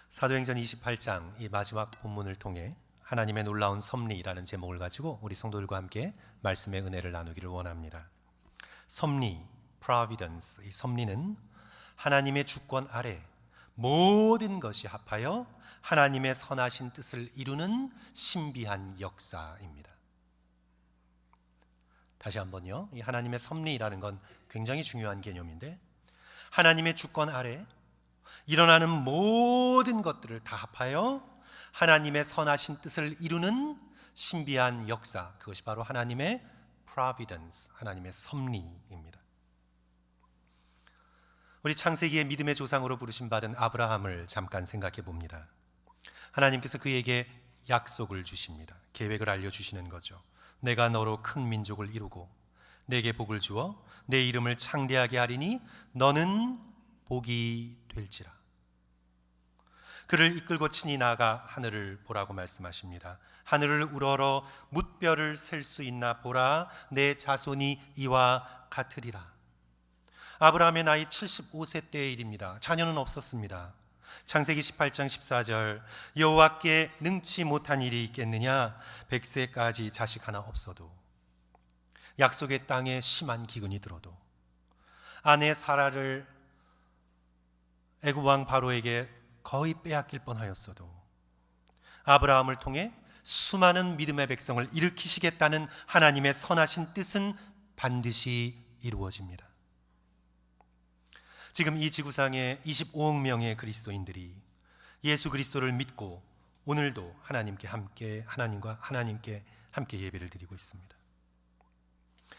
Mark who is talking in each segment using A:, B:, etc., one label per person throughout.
A: 사도행전 28장 이 마지막 본문을 통해 하나님의 놀라운 섭리라는 제목을 가지고 우리 성도들과 함께 말씀의 은혜를 나누기를 원합니다. 섭리, providence, 이 섭리는 하나님의 주권 아래 모든 것이 합하여 하나님의 선하신 뜻을 이루는 신비한 역사입니다. 다시 한번요. 이 하나님의 섭리라는 건 굉장히 중요한 개념인데, 하나님의 주권 아래 일어나는 모든 것들을 다 합하여 하나님의 선하신 뜻을 이루는 신비한 역사, 그것이 바로 하나님의 providence, 하나님의 섭리입니다. 우리 창세기의 믿음의 조상으로 부르심 받은 아브라함을 잠깐 생각해 봅니다. 하나님께서 그에게 약속을 주십니다. 계획을 알려주시는 거죠. 내가 너로 큰 민족을 이루고 내게 복을 주어 내 이름을 창대하게 하리니 너는 복이 될지라. 그를 이끌고 친히 나아가 하늘을 보라고 말씀하십니다. 하늘을 우러러 뭇별을 셀 수 있나 보라. 내 자손이 이와 같으리라. 아브라함의 나이 75세 때의 일입니다. 자녀는 없었습니다. 창세기 18장 14절, 여호와께 능치 못한 일이 있겠느냐? 100세까지 자식 하나 없어도, 약속의 땅에 심한 기근이 들어도, 아내 사라를 애굽 왕 바로에게 거의 빼앗길 뻔하였어도 아브라함을 통해 수많은 믿음의 백성을 일으키시겠다는 하나님의 선하신 뜻은 반드시 이루어집니다. 지금 이 지구상에 25억 명의 그리스도인들이 예수 그리스도를 믿고 오늘도 하나님과 함께 예배를 드리고 있습니다.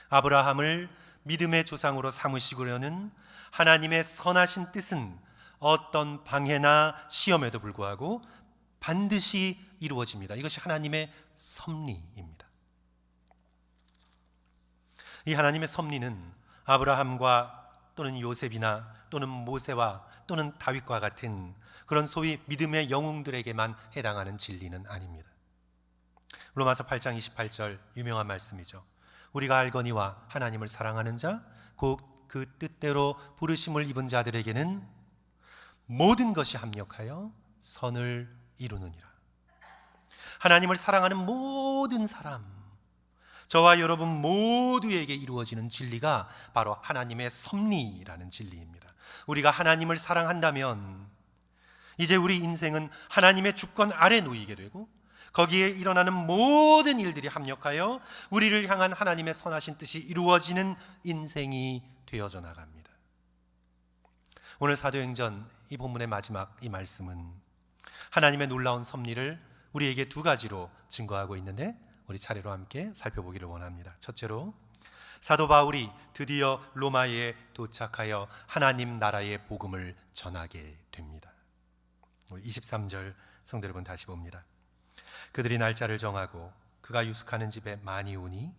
A: 아브라함을 믿음의 조상으로 삼으시려는 하나님의 선하신 뜻은 어떤 방해나 시험에도 불구하고 반드시 이루어집니다. 이것이 하나님의 섭리입니다. 이 하나님의 섭리는 아브라함과 또는 요셉이나 또는 모세와 또는 다윗과 같은 그런 소위 믿음의 영웅들에게만 해당하는 진리는 아닙니다. 로마서 8장 28절 유명한 말씀이죠. 우리가 알거니와 하나님을 사랑하는 자 곧 그 뜻대로 부르심을 입은 자들에게는 모든 것이 합력하여 선을 이루느니라. 하나님을 사랑하는 모든 사람, 저와 여러분 모두에게 이루어지는 진리가 바로 하나님의 섭리라는 진리입니다. 우리가 하나님을 사랑한다면 이제 우리 인생은 하나님의 주권 아래 놓이게 되고 거기에 일어나는 모든 일들이 합력하여 우리를 향한 하나님의 선하신 뜻이 이루어지는 인생이 되어져 나갑니다. 오늘 사도행전 이 본문의 마지막 이 말씀은 하나님의 놀라운 섭리를 우리에게 두 가지로 증거하고 있는데 우리 차례로 함께 살펴보기를 원합니다. 첫째로, 사도 바울이 드디어 로마에 도착하여 하나님 나라의 복음을 전하게 됩니다. 우리 23절 성도 여러분 다시 봅니다. 그들이 날짜를 정하고 그가 유숙하는 집에 많이 오니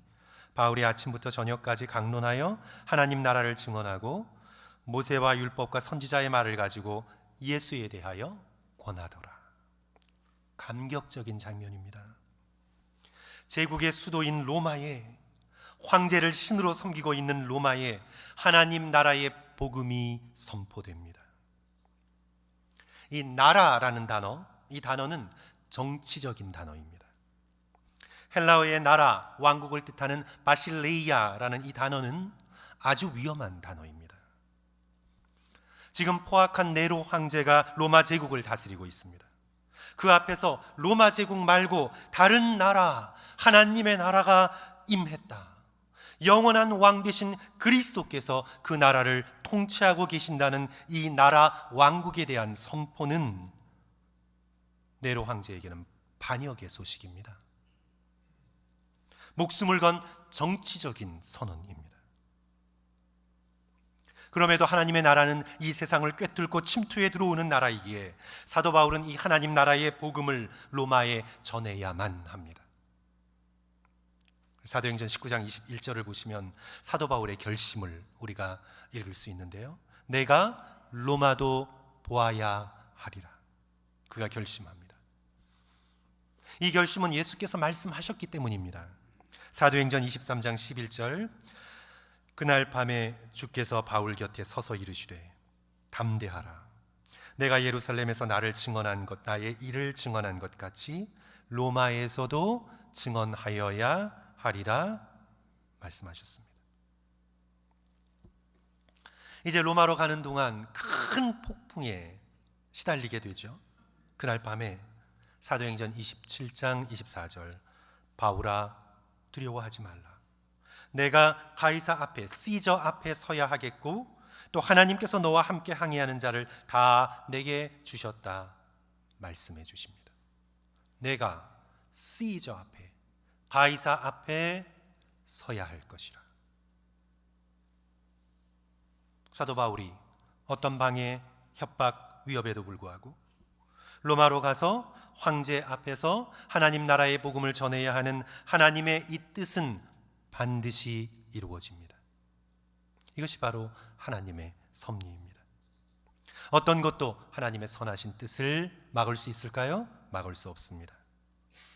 A: 바울이 아침부터 저녁까지 강론하여 하나님 나라를 증언하고 모세와 율법과 선지자의 말을 가지고 예수에 대하여 권하더라. 감격적인 장면입니다. 제국의 수도인 로마에, 황제를 신으로 섬기고 있는 로마에 하나님 나라의 복음이 선포됩니다. 이 나라라는 단어, 이 단어는 정치적인 단어입니다. 헬라어의 나라, 왕국을 뜻하는 바실레이아라는 이 단어는 아주 위험한 단어입니다. 지금 포악한 네로 황제가 로마 제국을 다스리고 있습니다. 그 앞에서 로마 제국 말고 다른 나라, 하나님의 나라가 임했다. 영원한 왕 되신 그리스도께서 그 나라를 통치하고 계신다는 이 나라 왕국에 대한 선포는 네로 황제에게는 반역의 소식입니다. 목숨을 건 정치적인 선언입니다. 그럼에도 하나님의 나라는 이 세상을 꿰뚫고 침투해 들어오는 나라이기에 사도 바울은 이 하나님 나라의 복음을 로마에 전해야만 합니다. 사도행전 19장 21절을 보시면 사도 바울의 결심을 우리가 읽을 수 있는데요. 내가 로마도 보아야 하리라. 그가 결심합니다. 이 결심은 예수께서 말씀하셨기 때문입니다. 사도행전 23장 11절, 그날 밤에 주께서 바울 곁에 서서 이르시되 담대하라. 내가 예루살렘에서 나를 증언한 것, 나의 일을 증언한 것 같이 로마에서도 증언하여야 하리라 말씀하셨습니다. 이제 로마로 가는 동안 큰 폭풍에 시달리게 되죠. 그날 밤에 사도행전 27장 24절, 바울아 두려워하지 말라. 내가 가이사 앞에, 시저 앞에 서야 하겠고 또 하나님께서 너와 함께 항해하는 자를 다 내게 주셨다 말씀해 주십니다. 내가 시저 앞에, 가이사 앞에 서야 할 것이라. 사도 바울이 어떤 방해, 협박, 위협에도 불구하고 로마로 가서 황제 앞에서 하나님 나라의 복음을 전해야 하는 하나님의 이 뜻은 반드시 이루어집니다. 이것이 바로 하나님의 섭리입니다. 어떤 것도 하나님의 선하신 뜻을 막을 수 있을까요? 막을 수 없습니다.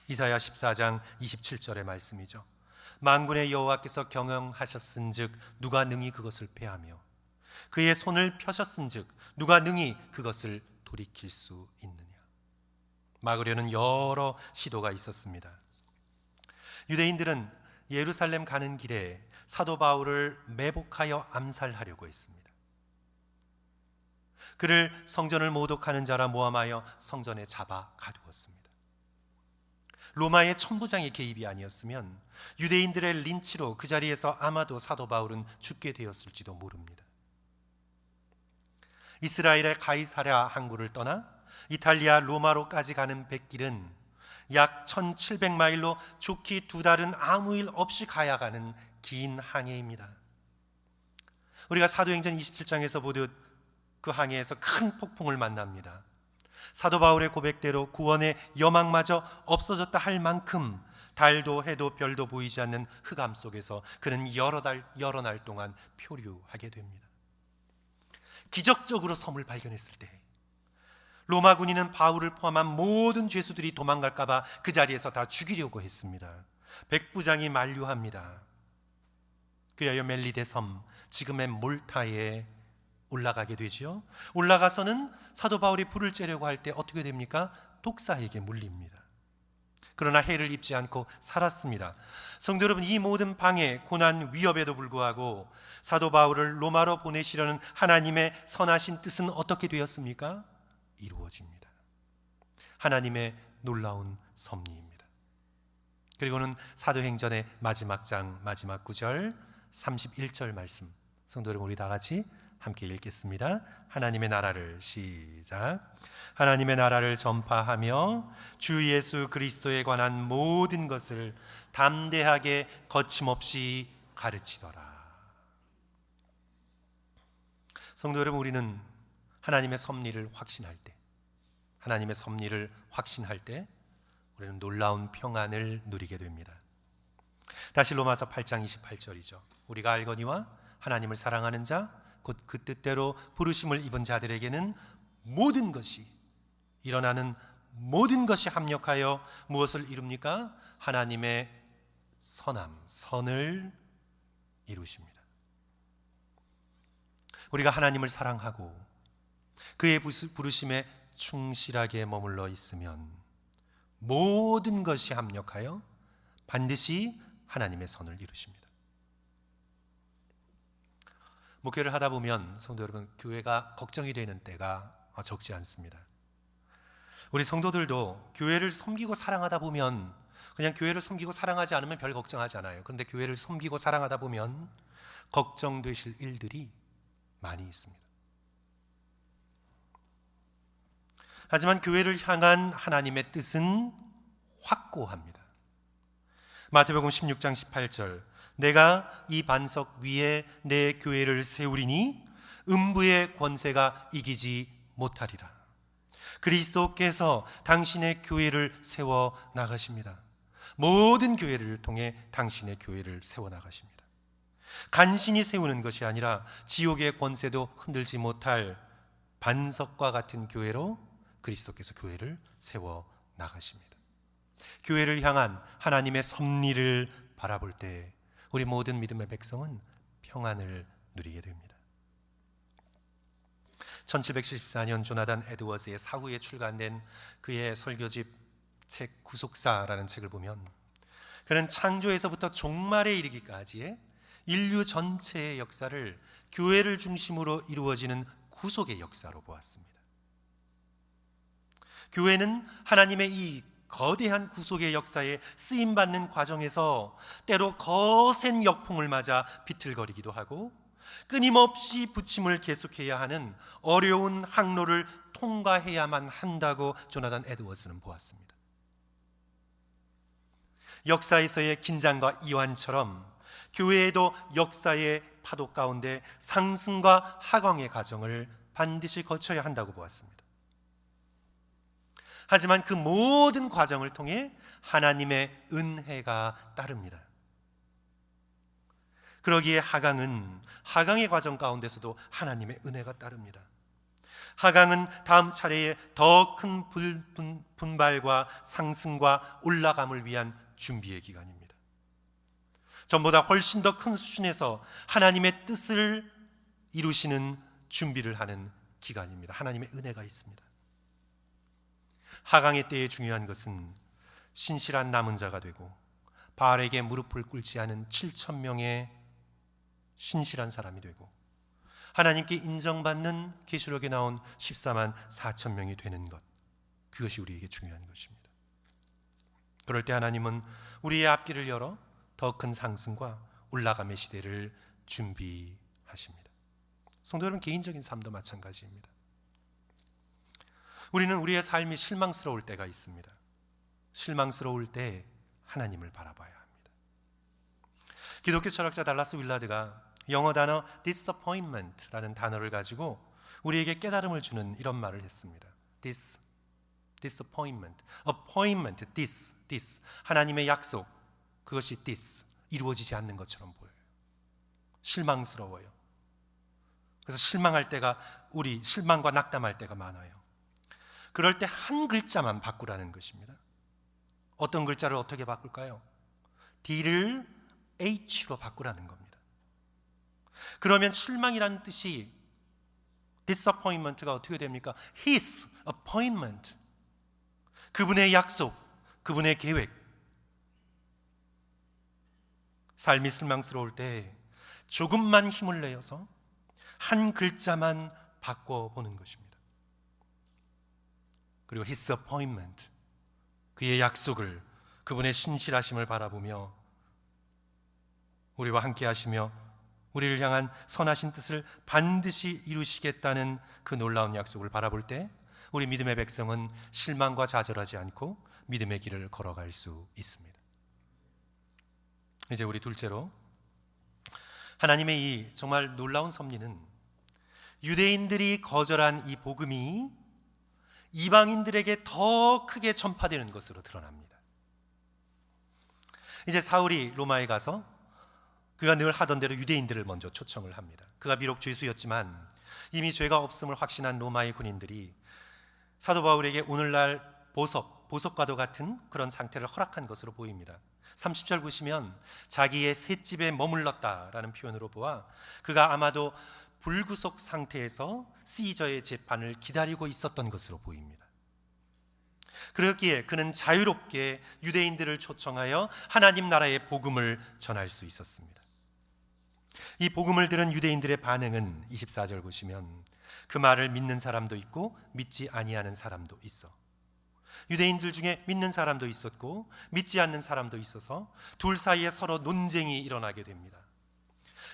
A: 이사야 14장 27절의 말씀이죠. 만군의 여호와께서 경영하셨은즉 누가 능히 그것을 패하며 그의 손을 펴셨은즉 누가 능히 그것을 돌이킬 수 있느냐. 막으려는 여러 시도가 있었습니다. 유대인들은 예루살렘 가는 길에 사도 바울을 매복하여 암살하려고 했습니다. 그를 성전을 모독하는 자라 모함하여 성전에 잡아 가두었습니다. 로마의 천부장의 개입이 아니었으면 유대인들의 린치로 그 자리에서 아마도 사도 바울은 죽게 되었을지도 모릅니다. 이스라엘의 가이사랴 항구를 떠나 이탈리아 로마로까지 가는 백길은 약 1700마일로 좋기 2달은 아무 일 없이 가야 가는 긴 항해입니다. 우리가 사도행전 27장에서 보듯 그 항해에서 큰 폭풍을 만납니다. 사도 바울의 고백대로 구원의 여망마저 없어졌다 할 만큼 달도 해도 별도 보이지 않는 흑암 속에서 그는 여러 날 동안 표류하게 됩니다. 기적적으로 섬을 발견했을 때 로마 군인은 바울을 포함한 모든 죄수들이 도망갈까 봐 그 자리에서 다 죽이려고 했습니다. 백부장이 만류합니다. 그리하여 멜리데 섬, 지금의 몰타에 올라가게 되죠. 올라가서는 사도 바울이 불을 쬐려고 할 때 어떻게 됩니까? 독사에게 물립니다. 그러나 해를 입지 않고 살았습니다. 성도 여러분, 이 모든 방해, 고난, 위협에도 불구하고 사도 바울을 로마로 보내시려는 하나님의 선하신 뜻은 어떻게 되었습니까? 이루어집니다. 하나님의 놀라운 섭리입니다. 그리고는 사도행전의 마지막 장 마지막 9절 31절 말씀, 성도 여러분 우리 다 같이 함께 읽겠습니다. 하나님의 나라를 시작. 하나님의 나라를 전파하며 주 예수 그리스도에 관한 모든 것을 담대하게 거침없이 가르치더라. 성도 여러분, 우리는 하나님의 섭리를 확신할 때, 하나님의 섭리를 확신할 때 우리는 놀라운 평안을 누리게 됩니다. 다시 로마서 8장 28절이죠. 우리가 알거니와 하나님을 사랑하는 자 곧 그 뜻대로 부르심을 입은 자들에게는 모든 것이, 일어나는 모든 것이 합력하여 무엇을 이룹니까? 하나님의 선함, 선을 이루십니다. 우리가 하나님을 사랑하고 그의 부르심에 충실하게 머물러 있으면 모든 것이 합력하여 반드시 하나님의 선을 이루십니다. 목회를 하다 보면 성도 여러분, 교회가 걱정이 되는 때가 적지 않습니다. 우리 성도들도 교회를 섬기고 사랑하다 보면, 그냥 교회를 섬기고 사랑하지 않으면 별 걱정하지 않아요. 그런데 교회를 섬기고 사랑하다 보면 걱정되실 일들이 많이 있습니다. 하지만 교회를 향한 하나님의 뜻은 확고합니다. 마태복음 16장 18절, 내가 이 반석 위에 내 교회를 세우리니 음부의 권세가 이기지 못하리라. 그리스도께서 당신의 교회를 세워 나가십니다. 모든 교회를 통해 당신의 교회를 세워 나가십니다. 간신히 세우는 것이 아니라 지옥의 권세도 흔들지 못할 반석과 같은 교회로 그리스도께서 교회를 세워 나가십니다. 교회를 향한 하나님의 섭리를 바라볼 때 우리 모든 믿음의 백성은 평안을 누리게 됩니다. 1774년 조나단 에드워즈의 사후에 출간된 그의 설교집 책 구속사라는 책을 보면 그는 창조에서부터 종말에 이르기까지의 인류 전체의 역사를 교회를 중심으로 이루어지는 구속의 역사로 보았습니다. 교회는 하나님의 이 거대한 구속의 역사에 쓰임받는 과정에서 때로 거센 역풍을 맞아 비틀거리기도 하고 끊임없이 부침을 계속해야 하는 어려운 항로를 통과해야만 한다고 조나단 에드워즈는 보았습니다. 역사에서의 긴장과 이완처럼 교회에도 역사의 파도 가운데 상승과 하강의 과정을 반드시 거쳐야 한다고 보았습니다. 하지만 그 모든 과정을 통해 하나님의 은혜가 따릅니다. 그러기에 하강은 하강의 과정 가운데서도 하나님의 은혜가 따릅니다. 하강은 다음 차례에 더 큰 분발과 상승과 올라감을 위한 준비의 기간입니다. 전보다 훨씬 더 큰 수준에서 하나님의 뜻을 이루시는 준비를 하는 기간입니다. 하나님의 은혜가 있습니다. 하강의 때에 중요한 것은 신실한 남은 자가 되고 바알에게 무릎을 꿇지 않은 7,000명의 신실한 사람이 되고 하나님께 인정받는 계시록에 나온 14만 4천 명이 되는 것, 그것이 우리에게 중요한 것입니다. 그럴 때 하나님은 우리의 앞길을 열어 더 큰 상승과 올라감의 시대를 준비하십니다. 성도 여러분, 개인적인 삶도 마찬가지입니다. 우리는 우리의 삶이 실망스러울 때가 있습니다. 실망스러울 때 하나님을 바라봐야 합니다. 기독교 철학자 달라스 윌라드가 영어 단어 disappointment라는 단어를 가지고 우리에게 깨달음을 주는 이런 말을 했습니다. disappointment, appointment, this 하나님의 약속, 그것이 this 이루어지지 않는 것처럼 보여요. 실망스러워요. 그래서 실망할 때가, 우리 실망과 낙담할 때가 많아요. 그럴 때 한 글자만 바꾸라는 것입니다. 어떤 글자를 어떻게 바꿀까요? D를 H로 바꾸라는 겁니다. 그러면 실망이라는 뜻이 disappointment가 어떻게 됩니까? His appointment, 그분의 약속, 그분의 계획. 삶이 실망스러울 때 조금만 힘을 내어서 한 글자만 바꿔보는 것입니다. 그리고 His appointment, 그의 약속을, 그분의 신실하심을 바라보며 우리와 함께 하시며 우리를 향한 선하신 뜻을 반드시 이루시겠다는 그 놀라운 약속을 바라볼 때 우리 믿음의 백성은 실망과 좌절하지 않고 믿음의 길을 걸어갈 수 있습니다. 이제 우리 둘째로, 하나님의 이 정말 놀라운 섭리는 유대인들이 거절한 이 복음이 이방인들에게 더 크게 전파되는 것으로 드러납니다. 이제 사울이 로마에 가서 그가 늘 하던 대로 유대인들을 먼저 초청을 합니다. 그가 비록 죄수였지만 이미 죄가 없음을 확신한 로마의 군인들이 사도 바울에게 오늘날 보석과도 같은 그런 상태를 허락한 것으로 보입니다. 30절 보시면 자기의 셋집에 머물렀다라는 표현으로 보아 그가 아마도 불구속 상태에서 시저의 재판을 기다리고 있었던 것으로 보입니다. 그렇기에 그는 자유롭게 유대인들을 초청하여 하나님 나라의 복음을 전할 수 있었습니다. 이 복음을 들은 유대인들의 반응은 24절 보시면 그 말을 믿는 사람도 있고 믿지 아니하는 사람도 있어. 유대인들 중에 믿는 사람도 있었고 믿지 않는 사람도 있어서 둘 사이에 서로 논쟁이 일어나게 됩니다.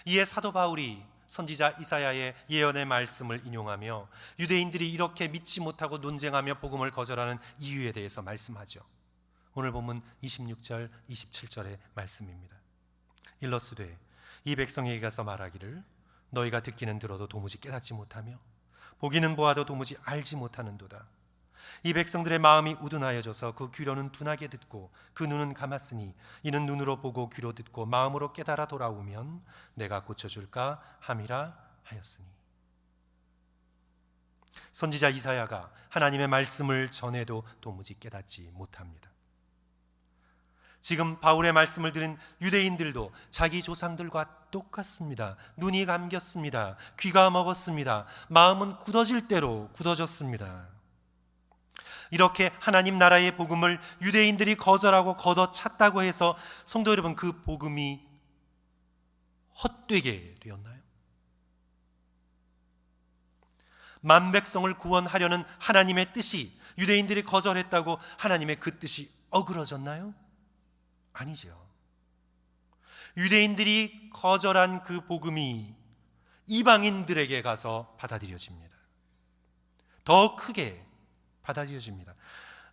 A: 이에 사도 바울이 선지자 이사야의 예언의 말씀을 인용하며 유대인들이 이렇게 믿지 못하고 논쟁하며 복음을 거절하는 이유에 대해서 말씀하죠. 오늘 본문 26절 27절의 말씀입니다. 일러스되 이 백성에게 가서 말하기를 너희가 듣기는 들어도 도무지 깨닫지 못하며 보기는 보아도 도무지 알지 못하는도다. 이 백성들의 마음이 우둔하여져서 그 귀로는 둔하게 듣고 그 눈은 감았으니 이는 눈으로 보고 귀로 듣고 마음으로 깨달아 돌아오면 내가 고쳐줄까 함이라 하였으니. 선지자 이사야가 하나님의 말씀을 전해도 도무지 깨닫지 못합니다. 지금 바울의 말씀을 들은 유대인들도 자기 조상들과 똑같습니다. 눈이 감겼습니다. 귀가 먹었습니다. 마음은 굳어질 대로 굳어졌습니다. 이렇게 하나님 나라의 복음을 유대인들이 거절하고 걷어찼다고 해서 성도 여러분, 그 복음이 헛되게 되었나요? 만백성을 구원하려는 하나님의 뜻이 유대인들이 거절했다고 하나님의 그 뜻이 어그러졌나요? 아니죠. 유대인들이 거절한 그 복음이 이방인들에게 가서 받아들여집니다. 더 크게 받아들여집니다.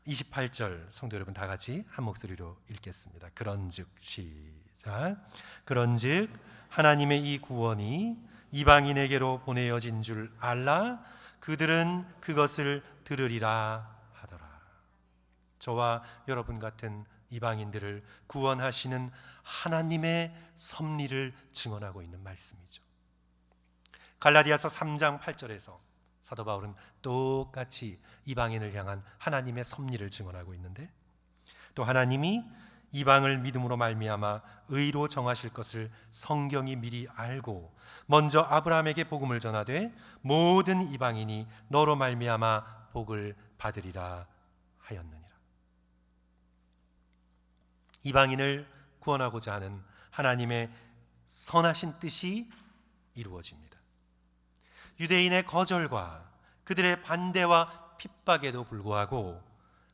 A: 28절 성도 여러분 다 같이 한 목소리로 읽겠습니다. 그런즉 시작. 그런즉 하나님의 이 구원이 이방인에게로 보내어진 줄 알라 그들은 그것을 들으리라 하더라. 저와 여러분 같은 이방인들을 구원하시는 하나님의 섭리를 증언하고 있는 말씀이죠. 갈라디아서 3장 8절에서 사도 바울은 똑같이 이방인을 향한 하나님의 섭리를 증언하고 있는데, 또 하나님이 이방을 믿음으로 말미암아 의로 정하실 것을 성경이 미리 알고 먼저 아브라함에게 복음을 전하되 모든 이방인이 너로 말미암아 복을 받으리라 하였느니라. 이방인을 구원하고자 하는 하나님의 선하신 뜻이 이루어집니다. 유대인의 거절과 그들의 반대와 핍박에도 불구하고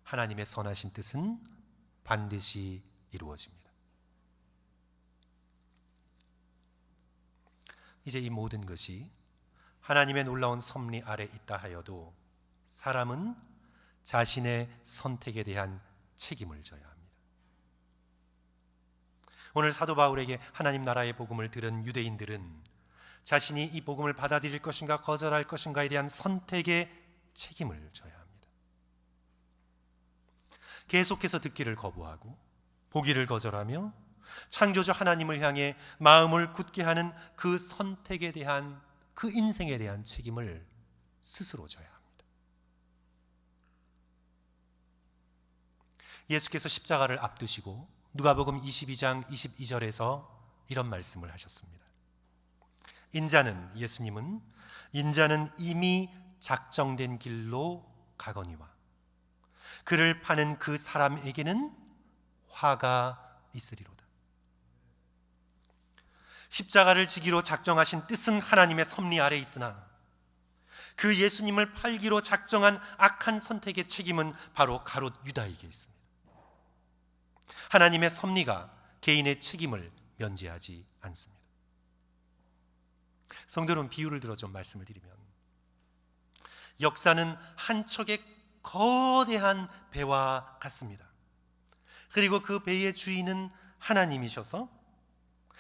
A: 하나님의 선하신 뜻은 반드시 이루어집니다. 이제 이 모든 것이 하나님의 놀라운 섭리 아래 있다 하여도 사람은 자신의 선택에 대한 책임을 져야 합니다. 오늘 사도 바울에게 하나님 나라의 복음을 들은 유대인들은 자신이 이 복음을 받아들일 것인가 거절할 것인가에 대한 선택의 책임을 져야 합니다. 계속해서 듣기를 거부하고 보기를 거절하며 창조주 하나님을 향해 마음을 굳게 하는 그 선택에 대한, 그 인생에 대한 책임을 스스로 져야 합니다. 예수께서 십자가를 앞두시고 누가복음 22장 22절에서 이런 말씀을 하셨습니다. 예수님은 인자는 이미 작정된 길로 가거니와 그를 파는 그 사람에게는 화가 있으리로다. 십자가를 지기로 작정하신 뜻은 하나님의 섭리 아래 있으나 그 예수님을 팔기로 작정한 악한 선택의 책임은 바로 가롯 유다에게 있습니다. 하나님의 섭리가 개인의 책임을 면제하지 않습니다. 성도 여러분, 비유를 들어 좀 말씀을 드리면, 역사는 한 척의 거대한 배와 같습니다. 그리고 그 배의 주인은 하나님이셔서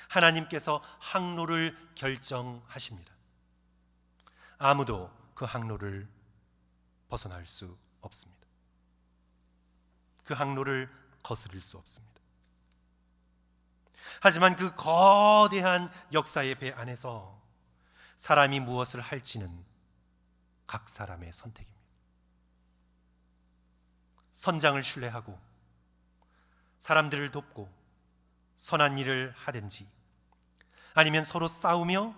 A: 하나님께서 항로를 결정하십니다. 아무도 그 항로를 벗어날 수 없습니다. 그 항로를 거스를 수 없습니다. 하지만 그 거대한 역사의 배 안에서 사람이 무엇을 할지는 각 사람의 선택입니다. 선장을 신뢰하고 사람들을 돕고 선한 일을 하든지, 아니면 서로 싸우며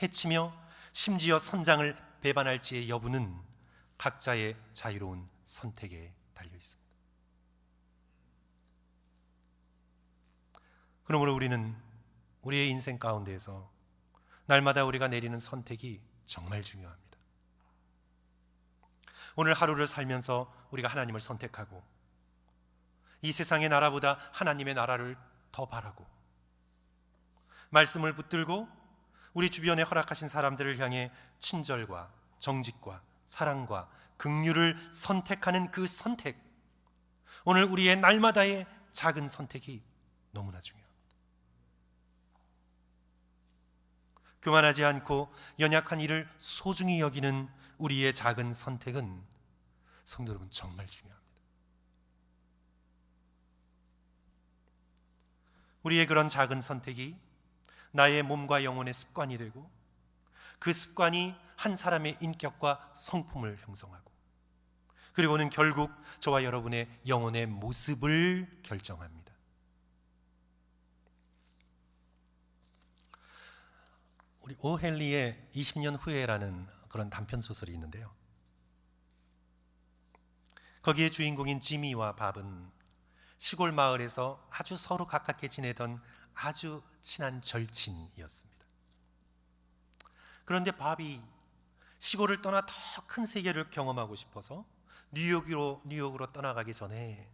A: 해치며 심지어 선장을 배반할지의 여부는 각자의 자유로운 선택에 달려 있습니다. 그러므로 우리는 우리의 인생 가운데에서 날마다 우리가 내리는 선택이 정말 중요합니다. 오늘 하루를 살면서 우리가 하나님을 선택하고 이 세상의 나라보다 하나님의 나라를 더 바라고 말씀을 붙들고 우리 주변에 허락하신 사람들을 향해 친절과 정직과 사랑과 긍휼을 선택하는 그 선택, 오늘 우리의 날마다의 작은 선택이 너무나 중요합니다. 교만하지 않고 연약한 이를 소중히 여기는 우리의 작은 선택은 성도 여러분 정말 중요합니다. 우리의 그런 작은 선택이 나의 몸과 영혼의 습관이 되고 그 습관이 한 사람의 인격과 성품을 형성하고 그리고는 결국 저와 여러분의 영혼의 모습을 결정합니다. 우리 오헨리의 20년 후에라는 그런 단편 소설이 있는데요. 거기에 주인공인 지미와 밥은 시골 마을에서 아주 서로 가깝게 지내던 아주 친한 절친이었습니다. 그런데 밥이 시골을 떠나 더 큰 세계를 경험하고 싶어서 뉴욕으로 떠나가기 전에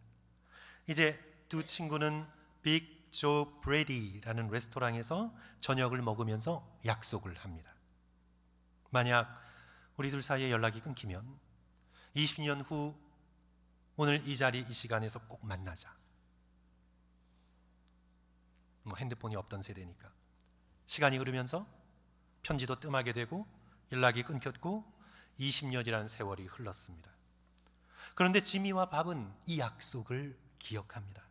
A: 이제 두 친구는 빅 조 브레디라는 레스토랑에서 저녁을 먹으면서 약속을 합니다. 만약 우리 둘 사이에 연락이 끊기면 20년 후 오늘 이 자리 이 시간에서 꼭 만나자. 핸드폰이 없던 세대니까. 시간이 흐르면서 편지도 뜸하게 되고 연락이 끊겼고 20년이라는 세월이 흘렀습니다. 그런데 지미와 밥은 이 약속을 기억합니다.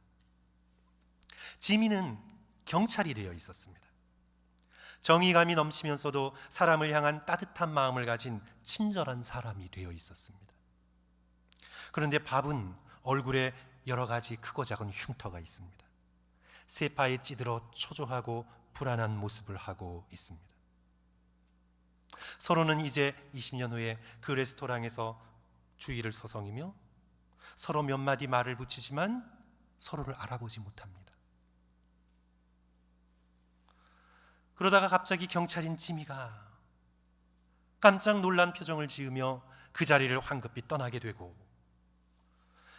A: 지미는 경찰이 되어 있었습니다. 정의감이 넘치면서도 사람을 향한 따뜻한 마음을 가진 친절한 사람이 되어 있었습니다. 그런데 밥은 얼굴에 여러 가지 크고 작은 흉터가 있습니다. 세파에 찌들어 초조하고 불안한 모습을 하고 있습니다. 서로는 이제 20년 후에 그 레스토랑에서 주의를 서성이며 서로 몇 마디 말을 붙이지만 서로를 알아보지 못합니다. 그러다가 갑자기 경찰인 지미가 깜짝 놀란 표정을 지으며 그 자리를 황급히 떠나게 되고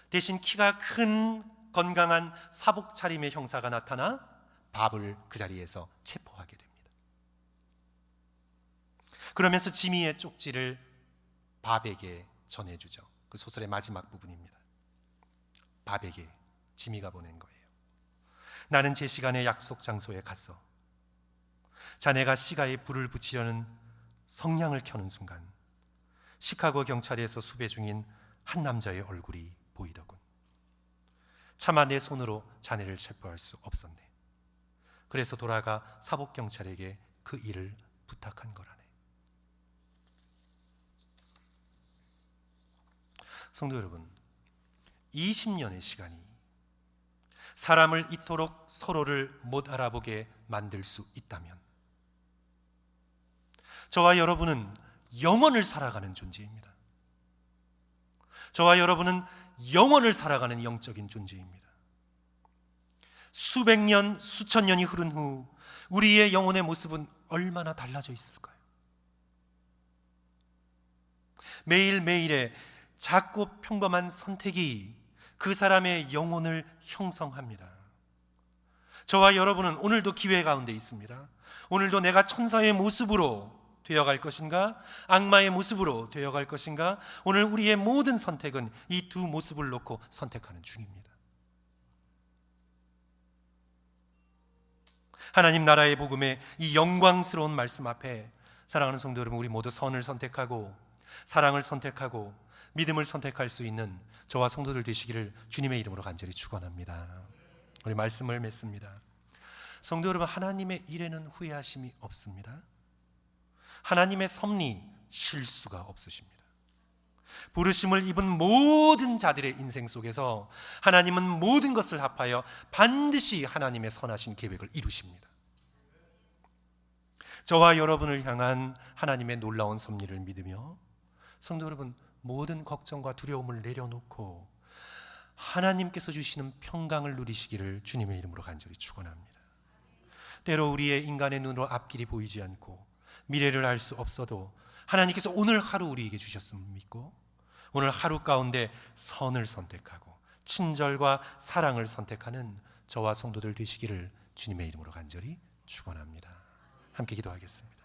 A: 대신 키가 큰 건강한 사복 차림의 형사가 나타나 밥을 그 자리에서 체포하게 됩니다. 그러면서 지미의 쪽지를 밥에게 전해주죠. 그 소설의 마지막 부분입니다. 밥에게 지미가 보낸 거예요. 나는 제 시간에 약속 장소에 갔어. 자네가 시가에 불을 붙이려는 성냥을 켜는 순간 시카고 경찰에서 수배 중인 한 남자의 얼굴이 보이더군. 차마 내 손으로 자네를 체포할 수 없었네. 그래서 돌아가 사복경찰에게 그 일을 부탁한 거라네. 성도 여러분, 20년의 시간이 사람을 이토록 서로를 못 알아보게 만들 수 있다면 저와 여러분은 영원을 살아가는 존재입니다. 저와 여러분은 영원을 살아가는 영적인 존재입니다. 수백 년, 수천 년이 흐른 후 우리의 영혼의 모습은 얼마나 달라져 있을까요? 매일매일의 작고 평범한 선택이 그 사람의 영혼을 형성합니다. 저와 여러분은 오늘도 기회 가운데 있습니다. 오늘도 내가 천사의 모습으로 되어갈 것인가, 악마의 모습으로 되어갈 것인가, 오늘 우리의 모든 선택은 이 두 모습을 놓고 선택하는 중입니다. 하나님 나라의 복음의 이 영광스러운 말씀 앞에 사랑하는 성도 여러분, 우리 모두 선을 선택하고 사랑을 선택하고 믿음을 선택할 수 있는 저와 성도들 되시기를 주님의 이름으로 간절히 축원합니다. 우리 말씀을 맺습니다. 성도 여러분, 하나님의 일에는 후회하심이 없습니다. 하나님의 섭리, 실수가 없으십니다. 부르심을 입은 모든 자들의 인생 속에서 하나님은 모든 것을 합하여 반드시 하나님의 선하신 계획을 이루십니다. 저와 여러분을 향한 하나님의 놀라운 섭리를 믿으며 성도 여러분, 모든 걱정과 두려움을 내려놓고 하나님께서 주시는 평강을 누리시기를 주님의 이름으로 간절히 축원합니다. 때로 우리의 인간의 눈으로 앞길이 보이지 않고 미래를 알 수 없어도 하나님께서 오늘 하루 우리에게 주셨음을 믿고 오늘 하루 가운데 선을 선택하고 친절과 사랑을 선택하는 저와 성도들 되시기를 주님의 이름으로 간절히 축원합니다. 함께 기도하겠습니다.